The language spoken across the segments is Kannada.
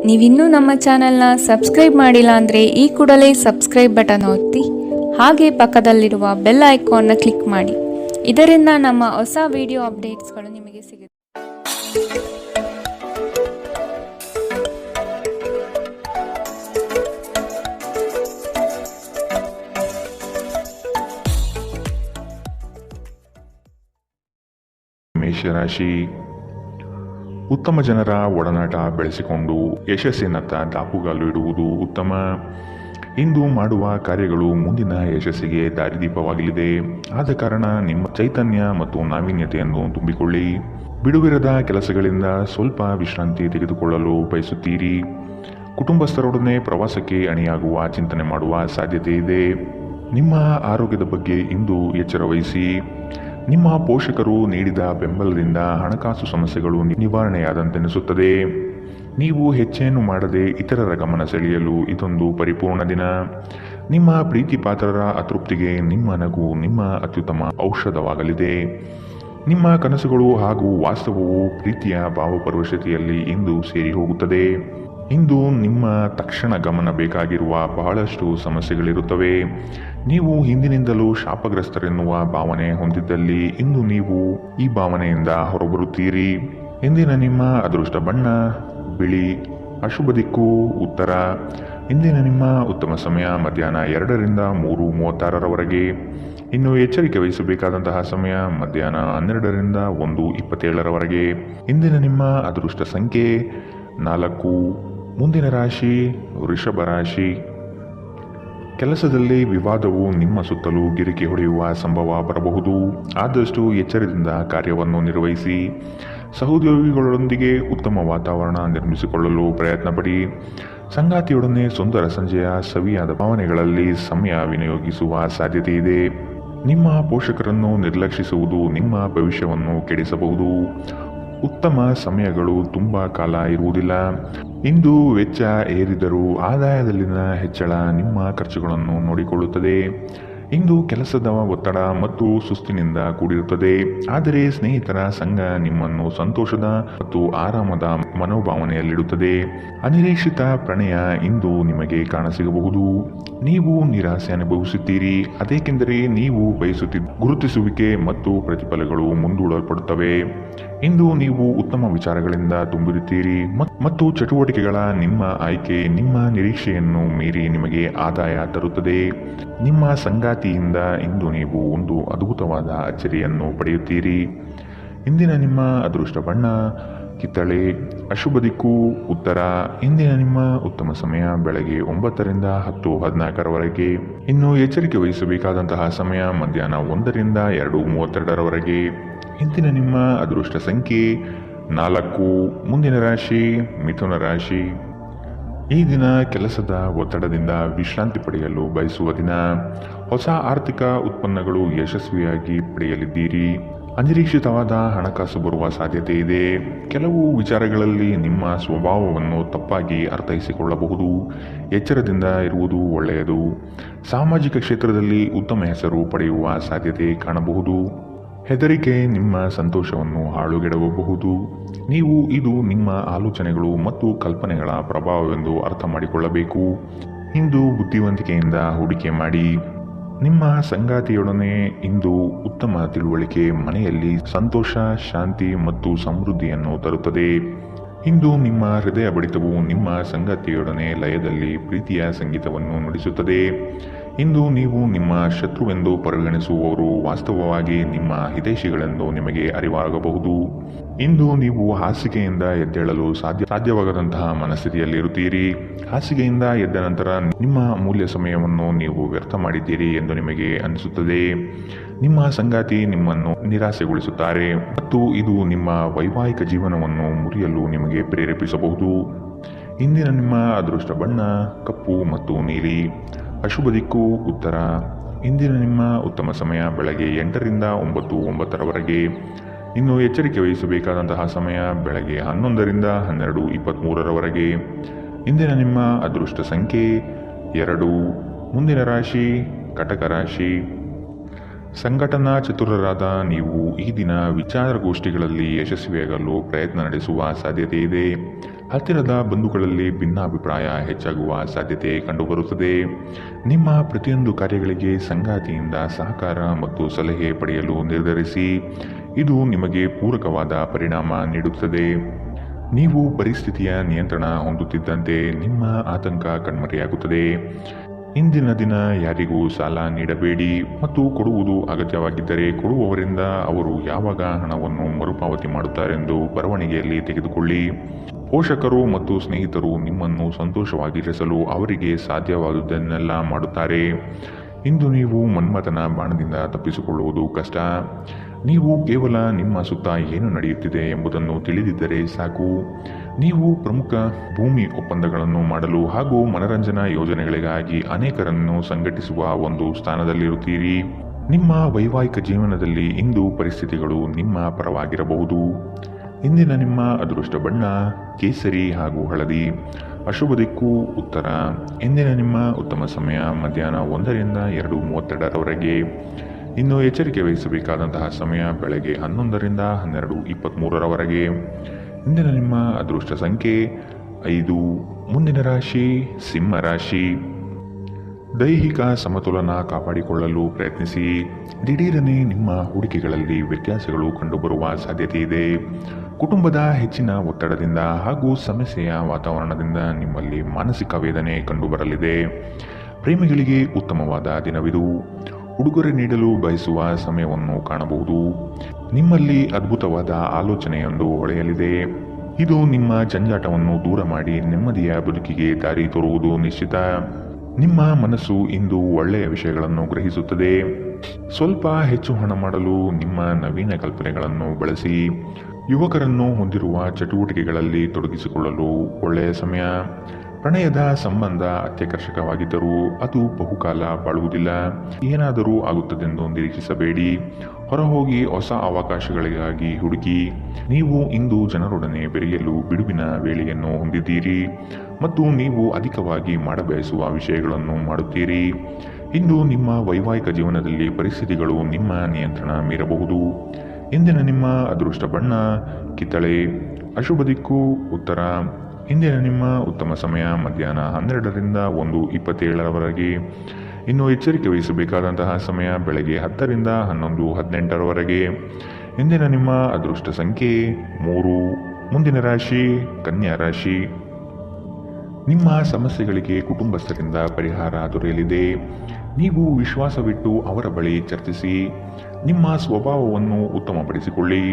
ನೀವಿನ್ನೂ ನಮ್ಮ ಚಾನೆಲ್ನ ಸಬ್ಸ್ಕ್ರೈಬ್ ಮಾಡಿಲ್ಲ ಅಂದರೆ ಈ ಕೂಡಲೇ ಸಬ್ಸ್ಕ್ರೈಬ್ ಬಟನ್ ಒತ್ತಿ ಹಾಗೆ ಪಕ್ಕದಲ್ಲಿರುವ ಬೆಲ್ ಐಕಾನ್ನ ಕ್ಲಿಕ್ ಮಾಡಿ. ಇದರಿಂದ ನಮ್ಮ ಹೊಸ ವಿಡಿಯೋ ಅಪ್ಡೇಟ್ಸ್ಗಳು ನಿಮಗೆ ಸಿಗುತ್ತೆ. ಮೇಷರಾಶಿ, ಉತ್ತಮ ಜನರ ಒಡನಾಟ ಬೆಳೆಸಿಕೊಂಡು ಯಶಸ್ಸಿನತ್ತ ದಾಪುಗಾಲು ಇಡುವುದು ಉತ್ತಮ. ಇಂದು ಮಾಡುವ ಕಾರ್ಯಗಳು ಮುಂದಿನ ಯಶಸ್ಸಿಗೆ ದಾರಿದೀಪವಾಗಲಿದೆ. ಆದ ಕಾರಣ ನಿಮ್ಮ ಚೈತನ್ಯ ಮತ್ತು ನಾವೀನ್ಯತೆಯನ್ನು ತುಂಬಿಕೊಳ್ಳಿ. ಬಿಡುವಿರದ ಕೆಲಸಗಳಿಂದ ಸ್ವಲ್ಪ ವಿಶ್ರಾಂತಿ ತೆಗೆದುಕೊಳ್ಳಲು ಬಯಸುತ್ತೀರಿ. ಕುಟುಂಬಸ್ಥರೊಡನೆ ಪ್ರವಾಸಕ್ಕೆ ಅಣಿಯಾಗುವ ಚಿಂತನೆ ಮಾಡುವ ಸಾಧ್ಯತೆ ಇದೆ. ನಿಮ್ಮ ಆರೋಗ್ಯದ ಬಗ್ಗೆ ಇಂದು ಎಚ್ಚರ ವಹಿಸಿ. ನಿಮ್ಮ ಪೋಷಕರು ನೀಡಿದ ಬೆಂಬಲದಿಂದ ಹಣಕಾಸು ಸಮಸ್ಯೆಗಳು ನಿವಾರಣೆಯಾದಂತೆನಿಸುತ್ತದೆ. ನೀವು ಹೆಚ್ಚೇನು ಮಾಡದೆ ಇತರರ ಗಮನ ಸೆಳೆಯಲು ಇದೊಂದು ಪರಿಪೂರ್ಣ ದಿನ. ನಿಮ್ಮ ಪ್ರೀತಿ ಪಾತ್ರರ ಅತೃಪ್ತಿಗೆ ನಿಮ್ಮ ನಗು ನಿಮ್ಮ ಅತ್ಯುತ್ತಮ ಔಷಧವಾಗಲಿದೆ. ನಿಮ್ಮ ಕನಸುಗಳು ಹಾಗೂ ವಾಸ್ತವವು ಪ್ರೀತಿಯ ಭಾವಪರವಶತೆಯಲ್ಲಿ ಇಂದು ಸೇರಿ ಹೋಗುತ್ತದೆ. ಇಂದು ನಿಮ್ಮ ತಕ್ಷಣ ಗಮನ ಬೇಕಾಗಿರುವ ಬಹಳಷ್ಟು ಸಮಸ್ಯೆಗಳಿರುತ್ತವೆ. ನೀವು ಹಿಂದಿನಿಂದಲೂ ಶಾಪಗ್ರಸ್ತರೆನ್ನುವ ಭಾವನೆ ಹೊಂದಿದ್ದಲ್ಲಿ ಇಂದು ನೀವು ಈ ಭಾವನೆಯಿಂದ ಹೊರಬರುತ್ತೀರಿ. ಇಂದಿನ ನಿಮ್ಮ ಅದೃಷ್ಟ ಬಣ್ಣ ಬಿಳಿ, ಅಶುಭ ದಿಕ್ಕು ಉತ್ತರ. ಇಂದಿನ ನಿಮ್ಮ ಉತ್ತಮ ಸಮಯ ಮಧ್ಯಾಹ್ನ 2ರಿಂದ 3:36ರವರೆಗೆ. ಇನ್ನು ಎಚ್ಚರಿಕೆ ವಹಿಸಬೇಕಾದಂತಹ ಸಮಯ ಮಧ್ಯಾಹ್ನ 12ರಿಂದ 1:27ರವರೆಗೆ. ಇಂದಿನ ನಿಮ್ಮ ಅದೃಷ್ಟ ಸಂಖ್ಯೆ 4. ಮುಂದಿನ ರಾಶಿ ವೃಷಭ ರಾಶಿ. ಕೆಲಸದಲ್ಲಿ ವಿವಾದವು ನಿಮ್ಮ ಸುತ್ತಲೂ ಗಿರಿಕಿ ಹೊಡೆಯುವ ಸಂಭವ ಬರಬಹುದು. ಆದಷ್ಟು ಎಚ್ಚರದಿಂದ ಕಾರ್ಯವನ್ನು ನಿರ್ವಹಿಸಿ. ಸಹೋದ್ಯೋಗಿಗಳೊಂದಿಗೆ ಉತ್ತಮ ವಾತಾವರಣ ನಿರ್ಮಿಸಿಕೊಳ್ಳಲು ಪ್ರಯತ್ನ ಪಡಿ. ಸಂಗಾತಿಯೊಡನೆ ಸುಂದರ ಸಂಜೆಯ ಸವಿಯಾದ ಭಾವನೆಗಳಲ್ಲಿ ಸಮಯ ವಿನಿಯೋಗಿಸುವ ಸಾಧ್ಯತೆ ಇದೆ. ನಿಮ್ಮ ಪೋಷಕರನ್ನು ನಿರ್ಲಕ್ಷಿಸುವುದು ನಿಮ್ಮ ಭವಿಷ್ಯವನ್ನು ಕೆಡಿಸಬಹುದು. ಉತ್ತಮ ಸಮಯಗಳು ತುಂಬ ಕಾಲ ಇರುವುದಿಲ್ಲ. ಇಂದು ವೆಚ್ಚ ಏರಿದರೂ ಆದಾಯದಲ್ಲಿನ ಹೆಚ್ಚಳ ನಿಮ್ಮ ಖರ್ಚುಗಳನ್ನು ನೋಡಿಕೊಳ್ಳುತ್ತದೆ. ಇಂದು ಕೆಲಸದ ಒತ್ತಡ ಮತ್ತು ಸುಸ್ತಿನಿಂದ ಕೂಡಿರುತ್ತದೆ. ಆದರೆ ಸ್ನೇಹಿತರ ಸಂಘ ನಿಮ್ಮನ್ನು ಸಂತೋಷದ ಮತ್ತು ಆರಾಮದ ಮನೋಭಾವನೆಯಲ್ಲಿಡುತ್ತದೆ. ಅನಿರೀಕ್ಷಿತ ಪ್ರಣಯ ಇಂದು ನಿಮಗೆ ಕಾಣಸಿಗಬಹುದು. ನೀವು ನಿರಾಸೆ ಅನುಭವಿಸುತ್ತೀರಿ. ಅದೇಕೆಂದರೆ ನೀವು ಬಯಸುತ್ತಿದ್ದ ಗುರುತಿಸುವಿಕೆ ಮತ್ತು ಪ್ರತಿಫಲಗಳು ಮುಂದೂಡಲ್ಪಡುತ್ತವೆ. ಇಂದು ನೀವು ಉತ್ತಮ ವಿಚಾರಗಳಿಂದ ತುಂಬಿರುತ್ತೀರಿ ಮತ್ತು ಚಟುವಟಿಕೆಗಳ ನಿಮ್ಮ ಆಯ್ಕೆ ನಿಮ್ಮ ನಿರೀಕ್ಷೆಯನ್ನು ಮೀರಿ ನಿಮಗೆ ಆದಾಯ ತರುತ್ತದೆ. ನಿಮ್ಮ ಸಂಗಾತಿಯಿಂದ ಇಂದು ನೀವು ಒಂದು ಅದ್ಭುತವಾದ ಅಚ್ಚರಿಯನ್ನು ಪಡೆಯುತ್ತೀರಿ. ಇಂದಿನ ನಿಮ್ಮ ಅದೃಷ್ಟ ಬಣ್ಣ ಕಿತ್ತಳೆ, ಅಶುಭ ದಿಕ್ಕು ಉತ್ತರ. ಇಂದಿನ ನಿಮ್ಮ ಉತ್ತಮ ಸಮಯ ಬೆಳಗ್ಗೆ 9ರಿಂದ 10:14ರವರೆಗೆ. ಇನ್ನು ಎಚ್ಚರಿಕೆ ವಹಿಸಬೇಕಾದಂತಹ ಸಮಯ ಮಧ್ಯಾಹ್ನ 1ರಿಂದ 2:32ರವರೆಗೆ. ಇಂದಿನ ನಿಮ್ಮ ಅದೃಷ್ಟ ಸಂಖ್ಯೆ 4. ಮುಂದಿನ ರಾಶಿ ಮಿಥುನ ರಾಶಿ. ಈ ದಿನ ಕೆಲಸದ ಒತ್ತಡದಿಂದ ವಿಶ್ರಾಂತಿ ಪಡೆಯಲು ಬಯಸುವ ದಿನ. ಹೊಸ ಆರ್ಥಿಕ ಉತ್ಪನ್ನಗಳು ಯಶಸ್ವಿಯಾಗಿ ಪಡೆಯಲಿದ್ದೀರಿ. ಅನಿರೀಕ್ಷಿತವಾದ ಹಣಕಾಸು ಬರುವ ಸಾಧ್ಯತೆ ಇದೆ. ಕೆಲವು ವಿಚಾರಗಳಲ್ಲಿ ನಿಮ್ಮ ಸ್ವಭಾವವನ್ನು ತಪ್ಪಾಗಿ ಅರ್ಥೈಸಿಕೊಳ್ಳಬಹುದು. ಎಚ್ಚರದಿಂದ ಇರುವುದು ಒಳ್ಳೆಯದು. ಸಾಮಾಜಿಕ ಕ್ಷೇತ್ರದಲ್ಲಿ ಉತ್ತಮ ಹೆಸರು ಪಡೆಯುವ ಸಾಧ್ಯತೆ ಕಾಣಬಹುದು. ಹೆದರಿಕೆ ನಿಮ್ಮ ಸಂತೋಷವನ್ನು ಹಾಳುಗೆಡವಬಹುದು. ನೀವು ಇದು ನಿಮ್ಮ ಆಲೋಚನೆಗಳು ಮತ್ತು ಕಲ್ಪನೆಗಳ ಪ್ರಭಾವವೆಂದು ಅರ್ಥ ಮಾಡಿಕೊಳ್ಳಬೇಕು. ಇಂದು ಬುದ್ಧಿವಂತಿಕೆಯಿಂದ ಹೂಡಿಕೆ ಮಾಡಿ. ನಿಮ್ಮ ಸಂಗಾತಿಯೊಡನೆ ಇಂದು ಉತ್ತಮ ತಿಳುವಳಿಕೆ ಮನೆಯಲ್ಲಿ ಸಂತೋಷ, ಶಾಂತಿ ಮತ್ತು ಸಮೃದ್ಧಿಯನ್ನು ತರುತ್ತದೆ. ಇಂದು ನಿಮ್ಮ ಹೃದಯ ಬಡಿತವು ನಿಮ್ಮ ಸಂಗಾತಿಯೊಡನೆ ಲಯದಲ್ಲಿ ಪ್ರೀತಿಯ ಸಂಗೀತವನ್ನು ನುಡಿಸುತ್ತದೆ. ಇಂದು ನೀವು ನಿಮ್ಮ ಶತ್ರುವೆಂದು ಪರಿಗಣಿಸುವವರು ವಾಸ್ತವವಾಗಿ ನಿಮ್ಮ ಹಿತೈಷಿಗಳೆಂದು ನಿಮಗೆ ಅರಿವಾಗಬಹುದು. ಇಂದು ನೀವು ಹಾಸಿಗೆಯಿಂದ ಎದ್ದೇಳಲು ಸಾಧ್ಯವಾಗದಂತಹ ಮನಸ್ಥಿತಿಯಲ್ಲಿರುತ್ತೀರಿ. ಹಾಸಿಗೆಯಿಂದ ಎದ್ದ ನಂತರ ನಿಮ್ಮ ಅಮೂಲ್ಯ ಸಮಯವನ್ನು ನೀವು ವ್ಯರ್ಥ ಮಾಡಿದ್ದೀರಿ ಎಂದು ನಿಮಗೆ ಅನಿಸುತ್ತದೆ. ನಿಮ್ಮ ಸಂಗಾತಿ ನಿಮ್ಮನ್ನು ನಿರಾಸೆಗೊಳಿಸುತ್ತಾರೆ ಮತ್ತು ಇದು ನಿಮ್ಮ ವೈವಾಹಿಕ ಜೀವನವನ್ನು ಮುರಿಯಲು ನಿಮಗೆ ಪ್ರೇರೇಪಿಸಬಹುದು. ಇಂದಿನ ನಿಮ್ಮ ಅದೃಷ್ಟ ಬಣ್ಣ ಕಪ್ಪು ಮತ್ತು ನೀಲಿ, ಅಶುಭ ದಿಕ್ಕು ಉತ್ತರ. ಇಂದಿನ ನಿಮ್ಮ ಉತ್ತಮ ಸಮಯ ಬೆಳಗ್ಗೆ 8ರಿಂದ 9:09ರವರೆಗೆ. ಇನ್ನು ಎಚ್ಚರಿಕೆ ವಹಿಸಬೇಕಾದಂತಹ ಸಮಯ ಬೆಳಗ್ಗೆ 11ರಿಂದ 12:23ರವರೆಗೆ. ಇಂದಿನ ನಿಮ್ಮ ಅದೃಷ್ಟ ಸಂಖ್ಯೆ 2. ಮುಂದಿನ ರಾಶಿ ಕಟಕ ರಾಶಿ. ಸಂಘಟನಾ ಚತುರರಾದ ನೀವು ಈ ದಿನ ವಿಚಾರಗೋಷ್ಠಿಗಳಲ್ಲಿ ಯಶಸ್ವಿಯಾಗಲು ಪ್ರಯತ್ನ ನಡೆಸುವ ಸಾಧ್ಯತೆ ಇದೆ. ಹತ್ತಿರದ ಬಂಧುಗಳಲ್ಲಿ ಭಿನ್ನಾಭಿಪ್ರಾಯ ಹೆಚ್ಚಾಗುವ ಸಾಧ್ಯತೆ ಕಂಡುಬರುತ್ತದೆ. ನಿಮ್ಮ ಪ್ರತಿಯೊಂದು ಕಾರ್ಯಗಳಿಗೆ ಸಂಗಾತಿಯಿಂದ ಸಹಕಾರ ಮತ್ತು ಸಲಹೆ ಪಡೆಯಲು ನಿರ್ಧರಿಸಿ. ಇದು ನಿಮಗೆ ಪೂರಕವಾದ ಪರಿಣಾಮ ನೀಡುತ್ತದೆ. ನೀವು ಪರಿಸ್ಥಿತಿಯ ನಿಯಂತ್ರಣ ಹೊಂದುತ್ತಿದ್ದಂತೆ ನಿಮ್ಮ ಆತಂಕ ಕಣ್ಮರೆಯಾಗುತ್ತದೆ. ಇಂದಿನ ದಿನ ಯಾರಿಗೂ ಸಾಲ ನೀಡಬೇಡಿ ಮತ್ತು ಕೊಡುವುದು ಅಗತ್ಯವಾಗಿದ್ದರೆ ಕೊಡುವವರಿಂದ ಅವರು ಯಾವಾಗ ಹಣವನ್ನು ಮರುಪಾವತಿ ಮಾಡುತ್ತಾರೆಂದು ಬರವಣಿಗೆಯಲ್ಲಿ ತೆಗೆದುಕೊಳ್ಳಿ. ಪೋಷಕರು ಮತ್ತು ಸ್ನೇಹಿತರು ನಿಮ್ಮನ್ನು ಸಂತೋಷವಾಗಿರಿಸಲು ಅವರಿಗೆ ಸಾಧ್ಯವಾದುದನ್ನೆಲ್ಲ ಮಾಡುತ್ತಾರೆ. ಇಂದು ನೀವು ಮನ್ಮಥನ ಬಾಣದಿಂದ ತಪ್ಪಿಸಿಕೊಳ್ಳುವುದು ಕಷ್ಟ. ನೀವು ಕೇವಲ ನಿಮ್ಮ ಸುತ್ತ ಏನು ನಡೆಯುತ್ತಿದೆ ಎಂಬುದನ್ನು ತಿಳಿದಿದ್ದರೆ ಸಾಕು. ನೀವು ಪ್ರಮುಖ ಭೂಮಿ ಒಪ್ಪಂದಗಳನ್ನು ಮಾಡಲು ಹಾಗೂ ಮನರಂಜನಾ ಯೋಜನೆಗಳಿಗಾಗಿ ಅನೇಕರನ್ನು ಸಂಘಟಿಸುವ ಒಂದು ಸ್ಥಾನದಲ್ಲಿರುತ್ತೀರಿ. ನಿಮ್ಮ ವೈವಾಹಿಕ ಜೀವನದಲ್ಲಿ ಇಂದು ಪರಿಸ್ಥಿತಿಗಳು ನಿಮ್ಮ ಪರವಾಗಿರಬಹುದು. ಇಂದಿನ ನಿಮ್ಮ ಅದೃಷ್ಟ ಬಣ್ಣ ಕೇಸರಿ ಹಾಗೂ ಹಳದಿ. ಅಶುಭ ದಿಕ್ಕು ಉತ್ತರ. ಇಂದಿನ ನಿಮ್ಮ ಉತ್ತಮ ಸಮಯ ಮಧ್ಯಾಹ್ನ 1ರಿಂದ 2:32ರವರೆಗೆ. ಇನ್ನು ಎಚ್ಚರಿಕೆ ವಹಿಸಬೇಕಾದಂತಹ ಸಮಯ ಬೆಳಗ್ಗೆ 11ರಿಂದ 12:23ರವರೆಗೆ. ಇಂದಿನ ನಿಮ್ಮ ಅದೃಷ್ಟ ಸಂಖ್ಯೆ 5. ಮುಂದಿನ ರಾಶಿ ಸಿಂಹ ರಾಶಿ. ದೈಹಿಕ ಸಮತೋಲನ ಕಾಪಾಡಿಕೊಳ್ಳಲು ಪ್ರಯತ್ನಿಸಿ. ದಿಢೀರನೆ ನಿಮ್ಮ ಹೂಡಿಕೆಗಳಲ್ಲಿ ವ್ಯತ್ಯಾಸಗಳು ಕಂಡುಬರುವ ಸಾಧ್ಯತೆ ಇದೆ. ಕುಟುಂಬದ ಹೆಚ್ಚಿನ ಒತ್ತಡದಿಂದ ಹಾಗೂ ಸಮಸ್ಯೆಯ ವಾತಾವರಣದಿಂದ ನಿಮ್ಮಲ್ಲಿ ಮಾನಸಿಕ ವೇದನೆ ಕಂಡುಬರಲಿದೆ. ಪ್ರೇಮಿಗಳಿಗೆ ಉತ್ತಮವಾದ ದಿನವಿದು. ಉಡುಗೊರೆ ನೀಡಲು ಬಯಸುವ ಸಮಯವನ್ನು ಕಾಣಬಹುದು. ನಿಮ್ಮಲ್ಲಿ ಅದ್ಭುತವಾದ ಆಲೋಚನೆಯೊಂದು ಹೊಳೆಯಲಿದೆ. ಇದು ನಿಮ್ಮ ಜಂಜಾಟವನ್ನು ದೂರ ಮಾಡಿ ನೆಮ್ಮದಿಯ ಬದುಕಿಗೆ ದಾರಿ ತೋರುವುದು ನಿಶ್ಚಿತ. ನಿಮ್ಮ ಮನಸ್ಸು ಇಂದು ಒಳ್ಳೆಯ ವಿಷಯಗಳನ್ನು ಗ್ರಹಿಸುತ್ತದೆ. ಸ್ವಲ್ಪ ಹೆಚ್ಚು ಹಣ ಮಾಡಲು ನಿಮ್ಮ ನವೀನ ಕಲ್ಪನೆಗಳನ್ನು ಬಳಸಿ. ಯುವಕರನ್ನು ಹೊಂದಿರುವ ಚಟುವಟಿಕೆಗಳಲ್ಲಿ ತೊಡಗಿಸಿಕೊಳ್ಳಲು ಒಳ್ಳೆಯ ಸಮಯ. ಪ್ರಣಯದ ಸಂಬಂಧ ಅತ್ಯಾಕರ್ಷಕವಾಗಿದ್ದರೂ ಅದು ಬಹುಕಾಲ ಬಾಳುವುದಿಲ್ಲ. ಏನಾದರೂ ಆಗುತ್ತದೆಂದು ನಿರೀಕ್ಷಿಸಬೇಡಿ. ಹೊರಹೋಗಿ ಹೊಸ ಅವಕಾಶಗಳಿಗಾಗಿ ಹುಡುಕಿ. ನೀವು ಇಂದು ಜನರೊಡನೆ ಬೆರೆಯಲು ಬಿಡುವಿನ ವೇಳೆಯನ್ನು ಹೊಂದಿದ್ದೀರಿ ಮತ್ತು ನೀವು ಅಧಿಕವಾಗಿ ಮಾಡಬಯಸುವ ವಿಷಯಗಳನ್ನು ಮಾಡುತ್ತೀರಿ. ಇಂದು ನಿಮ್ಮ ವೈವಾಹಿಕ ಜೀವನದಲ್ಲಿ ಪರಿಸ್ಥಿತಿಗಳು ನಿಮ್ಮ ನಿಯಂತ್ರಣ ಮೀರಬಹುದು. ಇಂದಿನ ನಿಮ್ಮ ಅದೃಷ್ಟ ಬಣ್ಣ ಕಿತ್ತಳೆ. ಅಶುಭ ದಿಕ್ಕು ಉತ್ತರ. ಇಂದಿನ ನಿಮ್ಮ ಉತ್ತಮ ಸಮಯ ಮಧ್ಯಾಹ್ನ 12ರಿಂದ 1:27ರವರೆಗೆ. ಇನ್ನು ಎಚ್ಚರಿಕೆ ವಹಿಸಬೇಕಾದಂತಹ ಸಮಯ ಬೆಳಗ್ಗೆ 10ರಿಂದ 11:18ರವರೆಗೆ. ಇಂದಿನ ನಿಮ್ಮ ಅದೃಷ್ಟ ಸಂಖ್ಯೆ 3. ಮುಂದಿನ ರಾಶಿ ಕನ್ಯಾ ರಾಶಿ. ನಿಮ್ಮ ಸಮಸ್ಯೆಗಳಿಗೆ ಕುಟುಂಬಸ್ಥರಿಂದ ಪರಿಹಾರ ದೊರೆಯಲಿದೆ. ನೀವು ವಿಶ್ವಾಸವಿಟ್ಟು ಅವರ ಬಳಿ ಚರ್ಚಿಸಿ. ನಿಮ್ಮ ಸ್ವಭಾವವನ್ನು ಉತ್ತಮಪಡಿಸಿಕೊಳ್ಳಿ.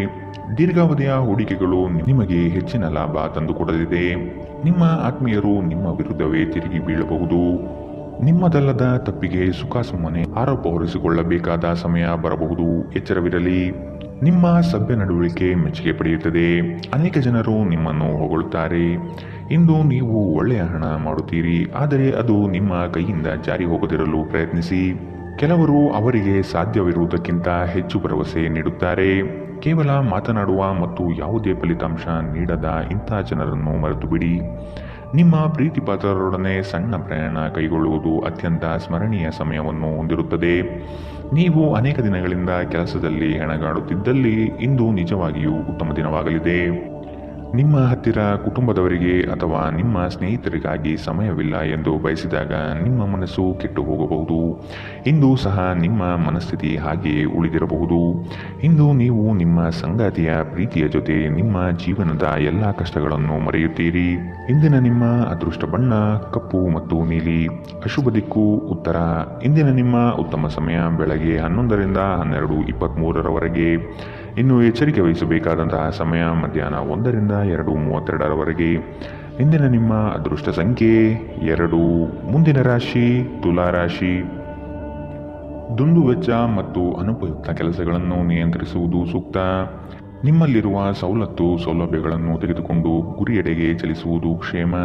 ದೀರ್ಘಾವಧಿಯ ಹೂಡಿಕೆಗಳು ನಿಮಗೆ ಹೆಚ್ಚಿನ ಲಾಭ ತಂದುಕೊಡಲಿದೆ. ನಿಮ್ಮ ಆತ್ಮೀಯರು ನಿಮ್ಮ ವಿರುದ್ಧವೇ ತಿರುಗಿ ಬೀಳಬಹುದು. ನಿಮ್ಮದಲ್ಲದ ತಪ್ಪಿಗೆ ಸುಖಾಸುಮ್ಮನೆ ಆರೋಪ ಹೊರಿಸಿಕೊಳ್ಳಬೇಕಾದ ಸಮಯ ಬರಬಹುದು. ಎಚ್ಚರವಿರಲಿ. ನಿಮ್ಮ ಸಭ್ಯ ನಡವಳಿಕೆ ಮೆಚ್ಚುಗೆ ಪಡೆಯುತ್ತದೆ. ಅನೇಕ ಜನರು ನಿಮ್ಮನ್ನು ಹೊಗಳುತ್ತಾರೆ. ಇಂದು ನೀವು ಒಳ್ಳೆಯ ಹಣ ಮಾಡುತ್ತೀರಿ, ಆದರೆ ಅದು ನಿಮ್ಮ ಕೈಯಿಂದ ಜಾರಿ ಹೋಗದಿರಲು ಪ್ರಯತ್ನಿಸಿ. ಕೆಲವರು ಅವರಿಗೆ ಸಾಧ್ಯವಿರುವುದಕ್ಕಿಂತ ಹೆಚ್ಚು ಭರವಸೆ ನೀಡುತ್ತಾರೆ. ಕೇವಲ ಮಾತನಾಡುವ ಮತ್ತು ಯಾವುದೇ ಫಲಿತಾಂಶ ನೀಡದ ಇಂಥ ಜನರನ್ನು ಮರೆತು ಬಿಡಿ. ನಿಮ್ಮ ಪ್ರೀತಿಪಾತ್ರರೊಡನೆ ಸಣ್ಣ ಪ್ರಯಾಣ ಕೈಗೊಳ್ಳುವುದು ಅತ್ಯಂತ ಸ್ಮರಣೀಯ ಸಮಯವನ್ನು ಹೊಂದಿರುತ್ತದೆ. ನೀವು ಅನೇಕ ದಿನಗಳಿಂದ ಕೆಲಸದಲ್ಲಿ ಹೆಣಗಾಡುತ್ತಿದ್ದಲ್ಲಿ ಇಂದು ನಿಜವಾಗಿಯೂ ಉತ್ತಮ ದಿನವಾಗಲಿದೆ. ನಿಮ್ಮ ಹತ್ತಿರ ಕುಟುಂಬದವರಿಗೆ ಅಥವಾ ನಿಮ್ಮ ಸ್ನೇಹಿತರಿಗಾಗಿ ಸಮಯವಿಲ್ಲ ಎಂದು ಬಯಸಿದಾಗ ನಿಮ್ಮ ಮನಸ್ಸು ಕೆಟ್ಟು ಹೋಗಬಹುದು. ಇಂದು ಸಹ ನಿಮ್ಮ ಮನಸ್ಥಿತಿ ಹಾಗೆಯೇ ಉಳಿದಿರಬಹುದು. ಇಂದು ನೀವು ನಿಮ್ಮ ಸಂಗಾತಿಯ ಪ್ರೀತಿಯ ಜೊತೆ ನಿಮ್ಮ ಜೀವನದ ಎಲ್ಲ ಕಷ್ಟಗಳನ್ನು ಮರೆಯುತ್ತೀರಿ. ಇಂದಿನ ನಿಮ್ಮ ಅದೃಷ್ಟ ಬಣ್ಣ ಕಪ್ಪು ಮತ್ತು ನೀಲಿ. ಅಶುಭ ದಿಕ್ಕು ಉತ್ತರ. ಇಂದಿನ ನಿಮ್ಮ ಉತ್ತಮ ಸಮಯ ಬೆಳಗ್ಗೆ 11ರಿಂದ 12:23ರವರೆಗೆ. ಇನ್ನು ಎಚ್ಚರಿಕೆ ವಹಿಸಬೇಕಾದಂತಹ ಸಮಯ ಮಧ್ಯಾಹ್ನ 1ರಿಂದ 2:32ರವರೆಗೆ. ಇಂದಿನ ನಿಮ್ಮ ಅದೃಷ್ಟ ಸಂಖ್ಯೆ 2. ಮುಂದಿನ ರಾಶಿ ತುಲಾ ರಾಶಿ. ದುಂದುವೆಚ್ಚ ಮತ್ತು ಅನುಪಯುಕ್ತ ಕೆಲಸಗಳನ್ನು ನಿಯಂತ್ರಿಸುವುದು ಸೂಕ್ತ. ನಿಮ್ಮಲ್ಲಿರುವ ಸೌಲಭ್ಯಗಳನ್ನು ತೆಗೆದುಕೊಂಡು ಗುರಿಯೆಡೆಗೆ ಚಲಿಸುವುದು ಕ್ಷೇಮ.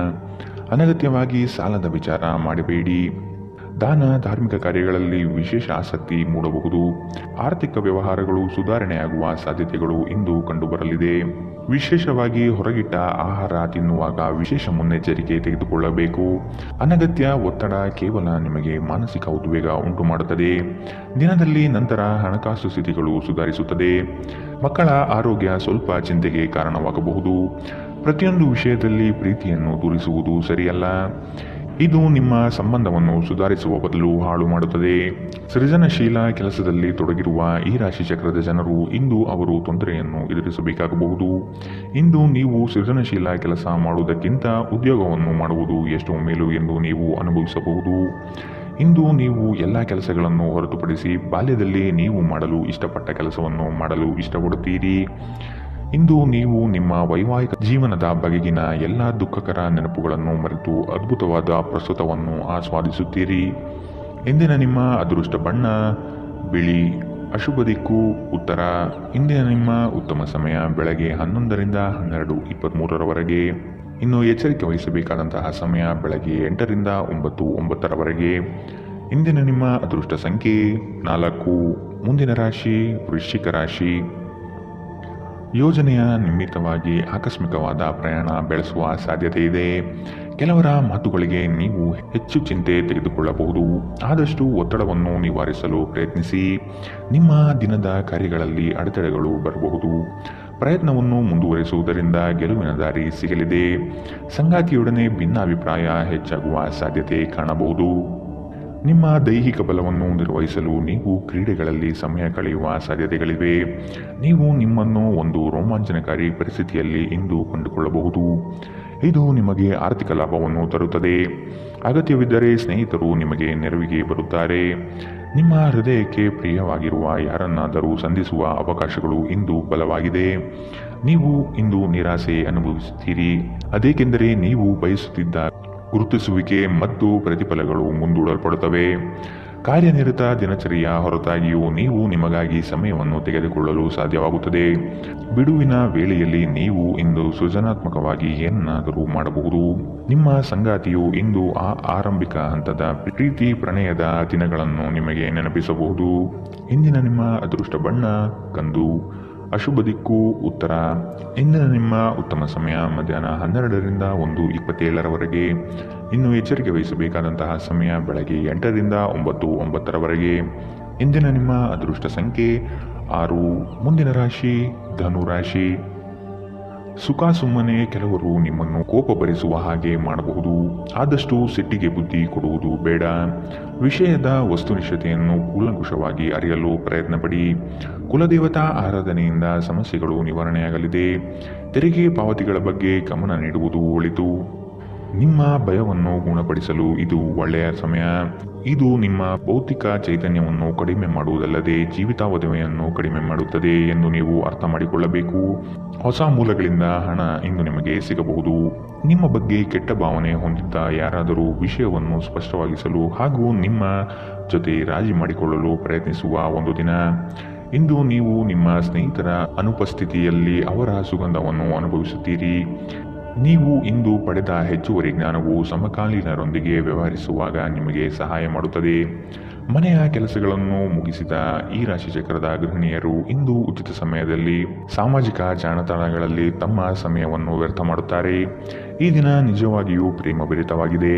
ಅನಗತ್ಯವಾಗಿ ಸಾಲದ ವಿಚಾರ ಮಾಡಬೇಡಿ. ದಾನ ಧಾರ್ಮಿಕ ಕಾರ್ಯಗಳಲ್ಲಿ ವಿಶೇಷ ಆಸಕ್ತಿ ಮೂಡಬಹುದು. ಆರ್ಥಿಕ ವ್ಯವಹಾರಗಳು ಸುಧಾರಣೆಯಾಗುವ ಸಾಧ್ಯತೆಗಳು ಇಂದು ಕಂಡುಬರಲಿದೆ. ವಿಶೇಷವಾಗಿ ಹೊರಗಿಟ್ಟ ಆಹಾರ ತಿನ್ನುವಾಗ ವಿಶೇಷ ಮುನ್ನೆಚ್ಚರಿಕೆ ತೆಗೆದುಕೊಳ್ಳಬೇಕು. ಅನಗತ್ಯ ಒತ್ತಡ ಕೇವಲ ನಿಮಗೆ ಮಾನಸಿಕ ಉದ್ವೇಗ ಉಂಟು ಮಾಡುತ್ತದೆ. ದಿನದಲ್ಲಿ ನಂತರ ಹಣಕಾಸು ಸ್ಥಿತಿಗಳು ಸುಧಾರಿಸುತ್ತದೆ. ಮಕ್ಕಳ ಆರೋಗ್ಯ ಸ್ವಲ್ಪ ಚಿಂತೆಗೆ ಕಾರಣವಾಗಬಹುದು. ಪ್ರತಿಯೊಂದು ವಿಷಯದಲ್ಲಿ ಪ್ರೀತಿಯನ್ನು ತೋರಿಸುವುದು ಸರಿಯಲ್ಲ. ಇದು ನಿಮ್ಮ ಸಂಬಂಧವನ್ನು ಸುಧಾರಿಸುವ ಬದಲು ಹಾಳು ಮಾಡುತ್ತದೆ. ಸೃಜನಶೀಲ ಕೆಲಸದಲ್ಲಿ ತೊಡಗಿರುವ ಈ ರಾಶಿ ಚಕ್ರದ ಜನರು ಇಂದು ಅವರು ತೊಂದರೆಯನ್ನು ಎದುರಿಸಬೇಕಾಗಬಹುದು. ಇಂದು ನೀವು ಸೃಜನಶೀಲ ಕೆಲಸ ಮಾಡುವುದಕ್ಕಿಂತ ಉದ್ಯೋಗವನ್ನು ಮಾಡುವುದು ಎಷ್ಟು ಮೇಲು ಎಂದು ನೀವು ಅನುಭವಿಸಬಹುದು. ಇಂದು ನೀವು ಎಲ್ಲ ಕೆಲಸಗಳನ್ನು ಹೊರತುಪಡಿಸಿ ಬಾಲ್ಯದಲ್ಲಿ ನೀವು ಮಾಡಲು ಇಷ್ಟಪಟ್ಟ ಕೆಲಸವನ್ನು ಮಾಡಲು ಇಷ್ಟಪಡುತ್ತೀರಿ. ಇಂದು ನೀವು ನಿಮ್ಮ ವೈವಾಹಿಕ ಜೀವನದ ಬಗೆಗಿನ ಎಲ್ಲ ದುಃಖಕರ ನೆನಪುಗಳನ್ನು ಮರೆತು ಅದ್ಭುತವಾದ ಪ್ರಸ್ತುತವನ್ನು ಆಸ್ವಾದಿಸುತ್ತೀರಿ. ಇಂದಿನ ನಿಮ್ಮ ಅದೃಷ್ಟ ಬಣ್ಣ ಬಿಳಿ. ಅಶುಭ ದಿಕ್ಕು ಉತ್ತರ. ಇಂದಿನ ನಿಮ್ಮ ಉತ್ತಮ ಸಮಯ ಬೆಳಗ್ಗೆ 11ರಿಂದ 12:23 ಇನ್ನು ಎಚ್ಚರಿಕೆ ವಹಿಸಬೇಕಾದಂತಹ ಸಮಯ ಬೆಳಗ್ಗೆ 8ರಿಂದ 9:09 ಇಂದಿನ ನಿಮ್ಮ ಅದೃಷ್ಟ ಸಂಖ್ಯೆ 4. ಮುಂದಿನ ರಾಶಿ ವೃಶ್ಚಿಕ ರಾಶಿ. ಯೋಜನೆಯ ನಿಮಿತ್ತವಾಗಿ ಆಕಸ್ಮಿಕವಾದ ಪ್ರಯಾಣ ಬೆಳೆಸುವ ಸಾಧ್ಯತೆ ಇದೆ. ಕೆಲವರ ಮಾತುಗಳಿಗೆ ನೀವು ಹೆಚ್ಚು ಚಿಂತೆ ತೆಗೆದುಕೊಳ್ಳಬಹುದು. ಆದಷ್ಟು ಒತ್ತಡವನ್ನು ನಿವಾರಿಸಲು ಪ್ರಯತ್ನಿಸಿ. ನಿಮ್ಮ ದಿನದ ಕಾರ್ಯಗಳಲ್ಲಿ ಅಡೆತಡೆಗಳು ಬರಬಹುದು. ಪ್ರಯತ್ನವನ್ನು ಮುಂದುವರಿಸುವುದರಿಂದ ಗೆಲುವಿನ ದಾರಿ ಸಿಗಲಿದೆ. ಸಂಗಾತಿಯೊಡನೆ ಭಿನ್ನಾಭಿಪ್ರಾಯ ಹೆಚ್ಚಾಗುವ ಸಾಧ್ಯತೆ ಕಾಣಬಹುದು. ನಿಮ್ಮ ದೈಹಿಕ ಬಲವನ್ನು ನಿರ್ವಹಿಸಲು ನೀವು ಕ್ರೀಡೆಗಳಲ್ಲಿ ಸಮಯ ಕಳೆಯುವ ಸಾಧ್ಯತೆಗಳಿವೆ. ನೀವು ನಿಮ್ಮನ್ನು ಒಂದು ರೋಮಾಂಚನಕಾರಿ ಪರಿಸ್ಥಿತಿಯಲ್ಲಿ ಇಂದು ಕಂಡುಕೊಳ್ಳಬಹುದು. ಇದು ನಿಮಗೆ ಆರ್ಥಿಕ ಲಾಭವನ್ನು ತರುತ್ತದೆ. ಅಗತ್ಯವಿದ್ದರೆ ಸ್ನೇಹಿತರು ನಿಮಗೆ ನೆರವಿಗೆ ಬರುತ್ತಾರೆ. ನಿಮ್ಮ ಹೃದಯಕ್ಕೆ ಪ್ರಿಯವಾಗಿರುವ ಯಾರನ್ನಾದರೂ ಸಂಧಿಸುವ ಅವಕಾಶಗಳು ಇಂದು ಬಲವಾಗಿದೆ. ನೀವು ಇಂದು ನಿರಾಸೆ ಅನುಭವಿಸುತ್ತೀರಿ. ಅದೇಕೆಂದರೆ ನೀವು ಬಯಸುತ್ತಿದ್ದ ಗುರುತಿಸುವಿಕೆ ಮತ್ತು ಪ್ರತಿಫಲಗಳು ಮುಂದೂಡಲ್ಪಡುತ್ತವೆ. ಕಾರ್ಯನಿರತ ದಿನಚರಿಯ ಹೊರತಾಗಿಯೂ ನೀವು ನಿಮಗಾಗಿ ಸಮಯವನ್ನು ತೆಗೆದುಕೊಳ್ಳಲು ಸಾಧ್ಯವಾಗುತ್ತದೆ. ಬಿಡುವಿನ ವೇಳೆಯಲ್ಲಿ ನೀವು ಇಂದು ಸೃಜನಾತ್ಮಕವಾಗಿ ಏನನ್ನಾದರೂ ಮಾಡಬಹುದು. ನಿಮ್ಮ ಸಂಗಾತಿಯು ಇಂದು ಆರಂಭಿಕ ಹಂತದ ಪ್ರೀತಿ ಪ್ರಣಯದ ದಿನಗಳನ್ನು ನಿಮಗೆ ನೆನಪಿಸಬಹುದು. ಇಂದಿನ ನಿಮ್ಮ ಅದೃಷ್ಟ ಬಣ್ಣ ಕಂದು. ಅಶುಭ ದಿಕ್ಕು ಉತ್ತರ. ಇಂದಿನ ನಿಮ್ಮ ಉತ್ತಮ ಸಮಯ ಮಧ್ಯಾಹ್ನ 12ರಿಂದ 1:27 ಇನ್ನು ಎಚ್ಚರಿಕೆ ವಹಿಸಬೇಕಾದಂತಹ ಸಮಯ ಬೆಳಗ್ಗೆ 8ರಿಂದ 9:09 ಇಂದಿನ ನಿಮ್ಮ ಅದೃಷ್ಟ ಸಂಖ್ಯೆ 6. ಮುಂದಿನ ರಾಶಿ ಧನು ರಾಶಿ. ಸುಖ ಸುಮ್ಮನೆ ಕೆಲವರು ನಿಮ್ಮನ್ನು ಕೋಪ ಭರಿಸುವ ಹಾಗೆ ಮಾಡಬಹುದು. ಆದಷ್ಟು ಸಿಟ್ಟಿಗೆ ಬುದ್ಧಿ ಕೊಡುವುದು ಬೇಡ. ವಿಷಯದ ವಸ್ತುನಿಷ್ಠತೆಯನ್ನು ಕೂಲಂಕುಷವಾಗಿ ಅರಿಯಲು ಪ್ರಯತ್ನ ಪಡಿ. ಕುಲದೇವತಾ ಆರಾಧನೆಯಿಂದ ಸಮಸ್ಯೆಗಳು ನಿವಾರಣೆಯಾಗಲಿದೆ. ತೆರಿಗೆ ಪಾವತಿಗಳ ಬಗ್ಗೆ ಗಮನ ನೀಡುವುದು ಒಳಿತು. ನಿಮ್ಮ ಭಯವನ್ನು ಗುಣಪಡಿಸಲು ಇದು ಒಳ್ಳೆಯ ಸಮಯ. ಇದು ನಿಮ್ಮ ಭೌತಿಕ ಚೈತನ್ಯವನ್ನು ಕಡಿಮೆ ಮಾಡುವುದಲ್ಲದೆ ಜೀವಿತಾವಧಿಯನ್ನು ಕಡಿಮೆ ಮಾಡುತ್ತದೆ ಎಂದು ನೀವು ಅರ್ಥ ಮಾಡಿಕೊಳ್ಳಬೇಕು. ಹೊಸ ಮೂಲಗಳಿಂದ ಹಣ ಇಂದು ನಿಮಗೆ ಸಿಗಬಹುದು. ನಿಮ್ಮ ಬಗ್ಗೆ ಕೆಟ್ಟ ಭಾವನೆ ಹೊಂದಿದ್ದ ಯಾರಾದರೂ ವಿಷಯವನ್ನು ಸ್ಪಷ್ಟವಾಗಿಸಲು ಹಾಗೂ ನಿಮ್ಮ ಜೊತೆ ರಾಜಿ ಮಾಡಿಕೊಳ್ಳಲು ಪ್ರಯತ್ನಿಸುವ ಒಂದು ದಿನ. ಇಂದು ನೀವು ನಿಮ್ಮ ಸ್ನೇಹಿತರ ಅನುಪಸ್ಥಿತಿಯಲ್ಲಿ ಅವರ ಸುಗಂಧವನ್ನು ಅನುಭವಿಸುತ್ತೀರಿ. ನೀವು ಇಂದು ಪಡೆದ ಹೆಚ್ಚುವರಿ ಜ್ಞಾನವು ಸಮಕಾಲೀನರೊಂದಿಗೆ ವ್ಯವಹರಿಸುವಾಗ ನಿಮಗೆ ಸಹಾಯ ಮಾಡುತ್ತದೆ. ಮನೆಯ ಕೆಲಸಗಳನ್ನು ಮುಗಿಸಿದ ಈ ರಾಶಿ ಚಕ್ರದ ಗೃಹಿಣಿಯರು ಇಂದು ಉಚಿತ ಸಮಯದಲ್ಲಿ ಸಾಮಾಜಿಕ ಜಾಲತಾಣಗಳಲ್ಲಿ ತಮ್ಮ ಸಮಯವನ್ನು ವ್ಯರ್ಥ ಮಾಡುತ್ತಾರೆ. ಈ ದಿನ ನಿಜವಾಗಿಯೂ ಪ್ರೇಮಭರಿತವಾಗಿದೆ.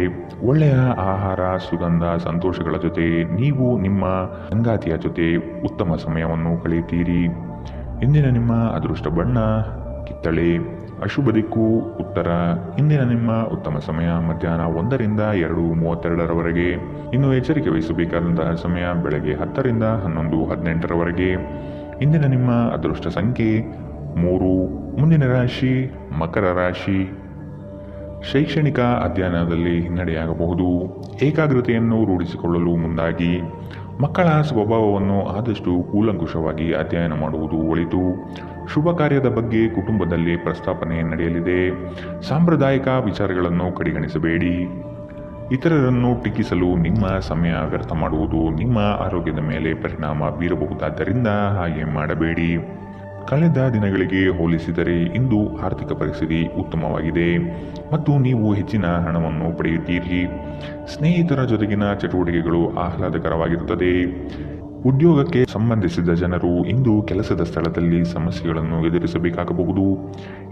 ಒಳ್ಳೆಯ ಆಹಾರ, ಸುಗಂಧ, ಸಂತೋಷಗಳ ಜೊತೆ ನೀವು ನಿಮ್ಮ ಸಂಗಾತಿಯ ಜೊತೆ ಉತ್ತಮ ಸಮಯವನ್ನು ಕಳೆಯುತ್ತೀರಿ. ಇಂದಿನ ನಿಮ್ಮ ಅದೃಷ್ಟ ಬಣ್ಣ ಕಿತ್ತಳೆ. ಅಶುಭ ದಿಕ್ಕು ಉತ್ತರ. ಇಂದಿನ ನಿಮ್ಮ ಉತ್ತಮ ಸಮಯ ಮಧ್ಯಾಹ್ನ 1ರಿಂದ 2:32 ಇನ್ನು ಎಚ್ಚರಿಕೆ ವಹಿಸಬೇಕಾದಂತಹ ಸಮಯ ಬೆಳಗ್ಗೆ 10ರಿಂದ 11:18 ಇಂದಿನ ನಿಮ್ಮ ಅದೃಷ್ಟ ಸಂಖ್ಯೆ 3. ಮುಂದಿನ ರಾಶಿ ಮಕರ ರಾಶಿ. ಶೈಕ್ಷಣಿಕ ಅಧ್ಯಯನದಲ್ಲಿ ಹಿನ್ನಡೆಯಾಗಬಹುದು. ಏಕಾಗ್ರತೆಯನ್ನು ರೂಢಿಸಿಕೊಳ್ಳಲು ಮುಂದಾಗಿ. ಮಕ್ಕಳ ಸ್ವಭಾವವನ್ನು ಆದಷ್ಟು ಕೂಲಂಕುಷವಾಗಿ ಅಧ್ಯಯನ ಮಾಡುವುದು ಒಳಿತು. ಶುಭ ಕಾರ್ಯದ ಬಗ್ಗೆ ಕುಟುಂಬದಲ್ಲಿ ಪ್ರಸ್ತಾಪನೆ ನಡೆಯಲಿದೆ. ಸಾಂಪ್ರದಾಯಿಕ ವಿಚಾರಗಳನ್ನು ಕಡೆಗಣಿಸಬೇಡಿ. ಇತರರನ್ನು ಟೀಕಿಸಲು ನಿಮ್ಮ ಸಮಯ ವ್ಯರ್ಥ ಮಾಡುವುದು ನಿಮ್ಮ ಆರೋಗ್ಯದ ಮೇಲೆ ಪರಿಣಾಮ ಬೀರಬಹುದಾದ್ದರಿಂದ ಹಾಗೆ ಮಾಡಬೇಡಿ. ಕಳೆದ ದಿನಗಳಿಗೆ ಹೋಲಿಸಿದರೆ ಇಂದು ಆರ್ಥಿಕ ಪರಿಸ್ಥಿತಿ ಉತ್ತಮವಾಗಿದೆ ಮತ್ತು ನೀವು ಹೆಚ್ಚಿನ ಹಣವನ್ನು ಪಡೆಯುತ್ತೀರಿ. ಸ್ನೇಹಿತರ ಜೊತೆಗಿನ ಚಟುವಟಿಕೆಗಳು ಆಹ್ಲಾದಕರವಾಗಿರುತ್ತದೆ. ಉದ್ಯೋಗಕ್ಕೆ ಸಂಬಂಧಿಸಿದ ಜನರು ಇಂದು ಕೆಲಸದ ಸ್ಥಳದಲ್ಲಿ ಸಮಸ್ಯೆಗಳನ್ನು ಎದುರಿಸಬೇಕಾಗಬಹುದು.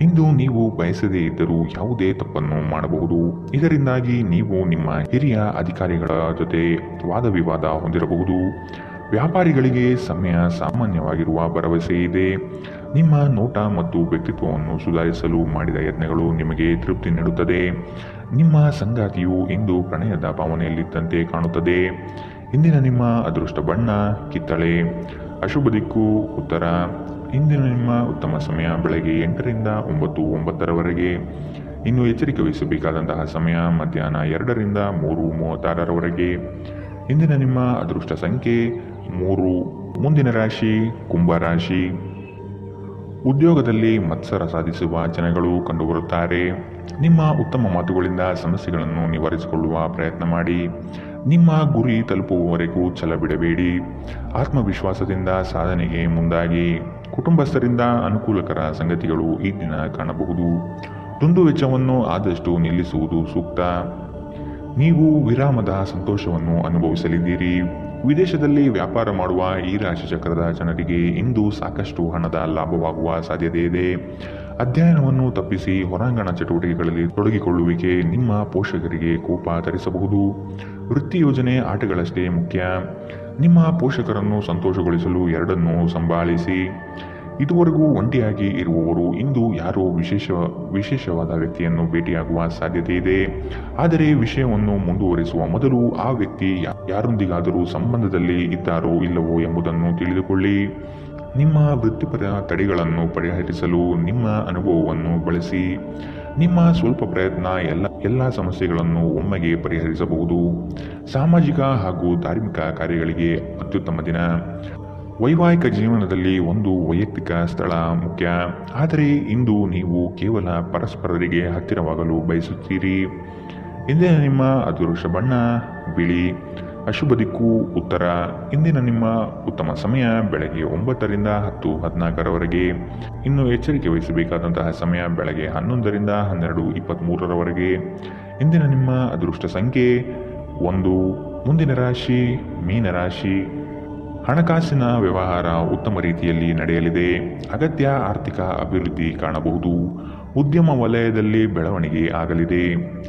ಇಂದು ನೀವು ಬಯಸದೇ ಇದ್ದರೂ ಯಾವುದೇ ತಪ್ಪನ್ನು ಮಾಡಬಹುದು. ಇದರಿಂದಾಗಿ ನೀವು ನಿಮ್ಮ ಹಿರಿಯ ಅಧಿಕಾರಿಗಳ ಜೊತೆ ವಾದವಿವಾದ ಹೊಂದಿರಬಹುದು. ವ್ಯಾಪಾರಿಗಳಿಗೆ ಸಮಯ ಸಾಮಾನ್ಯವಾಗಿರುವ ಭರವಸೆ ಇದೆ. ನಿಮ್ಮ ನೋಟ ಮತ್ತು ವ್ಯಕ್ತಿತ್ವವನ್ನು ಸುಧಾರಿಸಲು ಮಾಡಿದ ಯತ್ನಗಳು ನಿಮಗೆ ತೃಪ್ತಿ ನೀಡುತ್ತದೆ. ನಿಮ್ಮ ಸಂಗಾತಿಯು ಇಂದು ಪ್ರಣಯದ ಭಾವನೆಯಲ್ಲಿದ್ದಂತೆ ಕಾಣುತ್ತದೆ. ಇಂದಿನ ನಿಮ್ಮ ಅದೃಷ್ಟ ಬಣ್ಣ ಕಿತ್ತಳೆ. ಅಶುಭ ದಿಕ್ಕು ಉತ್ತರ. ಇಂದಿನ ನಿಮ್ಮ ಉತ್ತಮ ಸಮಯ ಬೆಳಗ್ಗೆ 8ರಿಂದ 9:09 ಇನ್ನು ಎಚ್ಚರಿಕೆ ವಹಿಸಬೇಕಾದಂತಹ ಸಮಯ ಮಧ್ಯಾಹ್ನ 2ರಿಂದ 3:36 ಇಂದಿನ ನಿಮ್ಮ ಅದೃಷ್ಟ ಸಂಖ್ಯೆ 3. ಮುಂದಿನ ರಾಶಿ ಕುಂಭರಾಶಿ. ಉದ್ಯೋಗದಲ್ಲಿ ಮತ್ಸರ ಸಾಧಿಸುವ ಜನಗಳು ಕಂಡುಬರುತ್ತಾರೆ. ನಿಮ್ಮ ಉತ್ತಮ ಮಾತುಗಳಿಂದ ಸಮಸ್ಯೆಗಳನ್ನು ನಿವಾರಿಸಿಕೊಳ್ಳುವ ಪ್ರಯತ್ನ ಮಾಡಿ. ನಿಮ್ಮ ಗುರಿ ತಲುಪುವವರೆಗೂ ಛಲ ಬಿಡಬೇಡಿ. ಆತ್ಮವಿಶ್ವಾಸದಿಂದ ಸಾಧನೆಗೆ ಮುಂದಾಗಿ. ಕುಟುಂಬಸ್ಥರಿಂದ ಅನುಕೂಲಕರ ಸಂಗತಿಗಳು ಈ ದಿನ ಕಾಣಬಹುದು. ದುಂದು ವೆಚ್ಚವನ್ನು ಆದಷ್ಟು ನಿಲ್ಲಿಸುವುದು ಸೂಕ್ತ. ನೀವು ವಿರಾಮದ ಸಂತೋಷವನ್ನು ಅನುಭವಿಸಲಿದ್ದೀರಿ. ವಿದೇಶದಲ್ಲಿ ವ್ಯಾಪಾರ ಮಾಡುವ ಈ ರಾಶಿ ಚಕ್ರದ ಜನರಿಗೆ ಇಂದು ಸಾಕಷ್ಟು ಹಣದ ಲಾಭವಾಗುವ ಸಾಧ್ಯತೆ ಇದೆ. ಅಧ್ಯಯನವನ್ನು ತಪ್ಪಿಸಿ ಹೊರಾಂಗಣ ಚಟುವಟಿಕೆಗಳಲ್ಲಿ ತೊಡಗಿಕೊಳ್ಳುವಿಕೆ ನಿಮ್ಮ ಪೋಷಕರಿಗೆ ಕೋಪ ತರಿಸಬಹುದು. ವೃತ್ತಿ ಯೋಜನೆ ಆಟಗಳಷ್ಟೇ ಮುಖ್ಯ. ನಿಮ್ಮ ಪೋಷಕರನ್ನು ಸಂತೋಷಗೊಳಿಸಲು ಎರಡನ್ನೂ ಸಂಭಾಳಿಸಿ. ಇದುವರೆಗೂ ಒಂಟಿಯಾಗಿ ಇರುವವರು ಇಂದು ಯಾರೋ ವಿಶೇಷವಾದ ವ್ಯಕ್ತಿಯನ್ನು ಭೇಟಿಯಾಗುವ ಸಾಧ್ಯತೆ ಇದೆ. ಆದರೆ ವಿಷಯವನ್ನು ಮುಂದುವರಿಸುವ ಮೊದಲು ಆ ವ್ಯಕ್ತಿ ಯಾರೊಂದಿಗಾದರೂ ಸಂಬಂಧದಲ್ಲಿ ಇದ್ದಾರೋ ಇಲ್ಲವೋ ಎಂಬುದನ್ನು ತಿಳಿದುಕೊಳ್ಳಿ. ನಿಮ್ಮ ವೃತ್ತಿಪರ ತಡೆಗಳನ್ನು ಪರಿಹರಿಸಲು ನಿಮ್ಮ ಅನುಭವವನ್ನು ಬಳಸಿ. ನಿಮ್ಮ ಸ್ವಲ್ಪ ಪ್ರಯತ್ನ ಎಲ್ಲ ಸಮಸ್ಯೆಗಳನ್ನು ಒಮ್ಮೆಗೆ ಪರಿಹರಿಸಬಹುದು. ಸಾಮಾಜಿಕ ಹಾಗೂ ಧಾರ್ಮಿಕ ಕಾರ್ಯಗಳಿಗೆ ಅತ್ಯುತ್ತಮ ದಿನ. ವೈವಾಹಿಕ ಜೀವನದಲ್ಲಿ ಒಂದು ವೈಯಕ್ತಿಕ ಸ್ಥಳ ಮುಖ್ಯ. ಆದರೆ ಇಂದು ನೀವು ಕೇವಲ ಪರಸ್ಪರರಿಗೆ ಹತ್ತಿರವಾಗಲು ಬಯಸುತ್ತೀರಿ. ಇಂದಿನ ನಿಮ್ಮ ಅದೃಷ್ಟ ಬಣ್ಣ ಬಿಳಿ. ಅಶುಭ ದಿಕ್ಕು ಉತ್ತರ. ಇಂದಿನ ನಿಮ್ಮ ಉತ್ತಮ ಸಮಯ ಬೆಳಗ್ಗೆ 9ರಿಂದ 10:14 ಇನ್ನು ಎಚ್ಚರಿಕೆ ವಹಿಸಬೇಕಾದಂತಹ ಸಮಯ ಬೆಳಗ್ಗೆ 11ರಿಂದ 12:23 ಇಂದಿನ ನಿಮ್ಮ ಅದೃಷ್ಟ ಸಂಖ್ಯೆ 1. ಮುಂದಿನ ರಾಶಿ ಮೀನರಾಶಿ. ಹಣಕಾಸಿನ ವ್ಯವಹಾರ ಉತ್ತಮ ರೀತಿಯಲ್ಲಿ ನಡೆಯಲಿದೆ. ಅಗತ್ಯ ಆರ್ಥಿಕ ಅಭಿವೃದ್ಧಿ ಕಾಣಬಹುದು. ಉದ್ಯಮ ವಲಯದಲ್ಲಿ ಬೆಳವಣಿಗೆ ಆಗಲಿದೆ.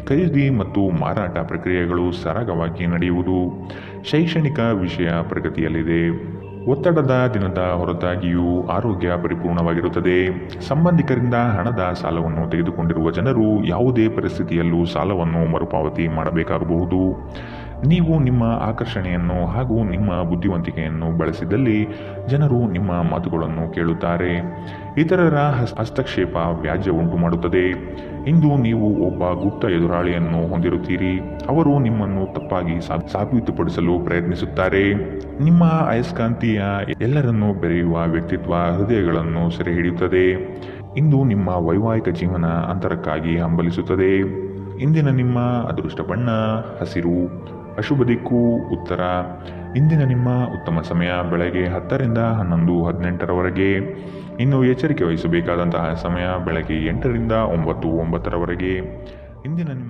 ಖರೀದಿ ಮತ್ತು ಮಾರಾಟ ಪ್ರಕ್ರಿಯೆಗಳು ಸರಾಗವಾಗಿ ನಡೆಯುವುದು. ಶೈಕ್ಷಣಿಕ ವಿಷಯ ಪ್ರಗತಿಯಲ್ಲಿದೆ. ಒತ್ತಡದ ದಿನದ ಹೊರತಾಗಿಯೂ ಆರೋಗ್ಯ ಪರಿಪೂರ್ಣವಾಗಿರುತ್ತದೆ. ಸಂಬಂಧಿಕರಿಂದ ಹಣದ ಸಾಲವನ್ನು ತೆಗೆದುಕೊಂಡಿರುವ ಜನರು ಯಾವುದೇ ಪರಿಸ್ಥಿತಿಯಲ್ಲೂ ಸಾಲವನ್ನು ಮರುಪಾವತಿ ಮಾಡಬೇಕಾಗಬಹುದು. ನೀವು ನಿಮ್ಮ ಆಕರ್ಷಣೆಯನ್ನು ಹಾಗೂ ನಿಮ್ಮ ಬುದ್ಧಿವಂತಿಕೆಯನ್ನು ಬಳಸಿದಲ್ಲಿ ಜನರು ನಿಮ್ಮ ಮಾತುಗಳನ್ನು ಕೇಳುತ್ತಾರೆ. ಇತರರ ಹಸ್ತಕ್ಷೇಪ ವ್ಯಾಜ್ಯ ಉಂಟು ಮಾಡುತ್ತದೆ. ಇಂದು ನೀವು ಒಬ್ಬ ಗುಪ್ತ ಎದುರಾಳಿಯನ್ನು ಹೊಂದಿರುತ್ತೀರಿ. ಅವರು ನಿಮ್ಮನ್ನು ತಪ್ಪಾಗಿ ಸಾಬೀತುಪಡಿಸಲು ಪ್ರಯತ್ನಿಸುತ್ತಾರೆ. ನಿಮ್ಮ ಅಯಸ್ಕಾಂತೀಯ ಎಲ್ಲರನ್ನೂ ಬೆರೆಯುವ ವ್ಯಕ್ತಿತ್ವ ಹೃದಯಗಳನ್ನು ಸೆರೆ ಹಿಡಿಯುತ್ತದೆ. ಇಂದು ನಿಮ್ಮ ವೈವಾಹಿಕ ಜೀವನ ಅಂತರಕ್ಕಾಗಿ ಹಂಬಲಿಸುತ್ತದೆ. ಇಂದಿನ ನಿಮ್ಮ ಅದೃಷ್ಟ ಬಣ್ಣ ಹಸಿರು. ಅಶುಭ ದಿಕ್ಕು ಉತ್ತರ. ಇಂದಿನ ನಿಮ್ಮ ಉತ್ತಮ ಸಮಯ ಬೆಳಗ್ಗೆ 10ರಿಂದ 11:18 ಇನ್ನು ಎಚ್ಚರಿಕೆ ವಹಿಸಬೇಕಾದಂತಹ ಸಮಯ ಬೆಳಗ್ಗೆ 8ರಿಂದ 9:09 ಇಂದಿನ